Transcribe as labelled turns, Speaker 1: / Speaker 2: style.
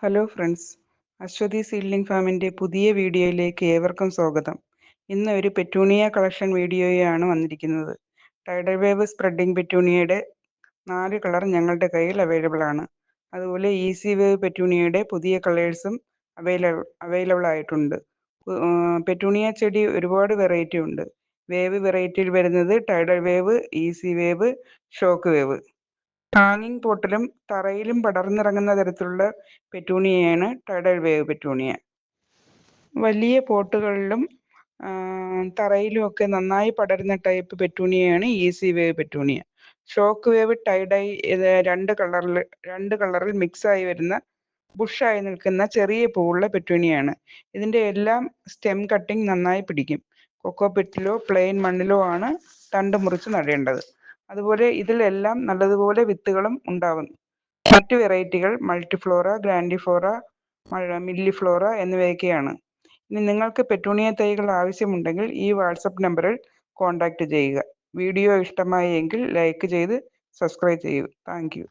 Speaker 1: Hello friends, Aswathy seedling ഫാമിൻ്റെ പുതിയ വീഡിയോയിലേക്ക് ഏവർക്കും സ്വാഗതം. ഇന്ന് ഒരു പെറ്റൂണിയ കളക്ഷൻ വീഡിയോയാണ് വന്നിരിക്കുന്നത്. ടൈഡൽ വേവ് സ്പ്രെഡിംഗ് പെറ്റൂണിയയുടെ 4 കളർ ഞങ്ങളുടെ കയ്യിൽ അവൈലബിൾ ആണ്. അതുപോലെ ഈസി വേവ് പെറ്റൂണിയയുടെ പുതിയ കളേഴ്സും അവൈലബിൾ ആയിട്ടുണ്ട്. പെറ്റൂണിയ ചെടി ഒരുപാട് വെറൈറ്റി ഉണ്ട്. വേവ് വെറൈറ്റിയിൽ വരുന്നത് tidal wave, easy wave, shock wave. ഹാങ്ങിങ് പോട്ടിലും തറയിലും പടർന്നിറങ്ങുന്ന തരത്തിലുള്ള പെറ്റൂണിയയാണ് ടൈഡൽ വേവ് പെറ്റൂണിയ. വലിയ പോട്ടുകളിലും തറയിലും ഒക്കെ നന്നായി പടരുന്ന ടൈപ്പ് പെറ്റൂണിയയാണ് easy wave petunia. Shock wave tie dye രണ്ട് കളറിൽ മിക്സായി വരുന്ന ബുഷായി നിൽക്കുന്ന ചെറിയ പൂവുള്ള പെറ്റൂണിയാണ്. ഇതിൻ്റെ എല്ലാം സ്റ്റെം കട്ടിങ് നന്നായി പിടിക്കും. കൊക്കോ പിറ്റിലോ പ്ലെയിൻ മണ്ണിലോ ആണ് തണ്ട് മുറിച്ച് നടേണ്ടത്. അതുപോലെ ഇതിലെല്ലാം നല്ലതുപോലെ വിത്തുകളും ഉണ്ടാവും. മറ്റു വെറൈറ്റികൾ മൾട്ടിഫ്ലോറ, ഗ്രാൻഡിഫ്ലോറ, മില്ലിഫ്ലോറ എന്നിവയൊക്കെയാണ്. ഇനി നിങ്ങൾക്ക് പെറ്റൂണിയ തൈകൾ ആവശ്യമുണ്ടെങ്കിൽ ഈ വാട്സപ്പ് നമ്പറിൽ കോൺടാക്റ്റ് ചെയ്യുക. വീഡിയോ ഇഷ്ടമായി എങ്കിൽ ലൈക്ക് ചെയ്ത് സബ്സ്ക്രൈബ് ചെയ്യൂ. Thank you.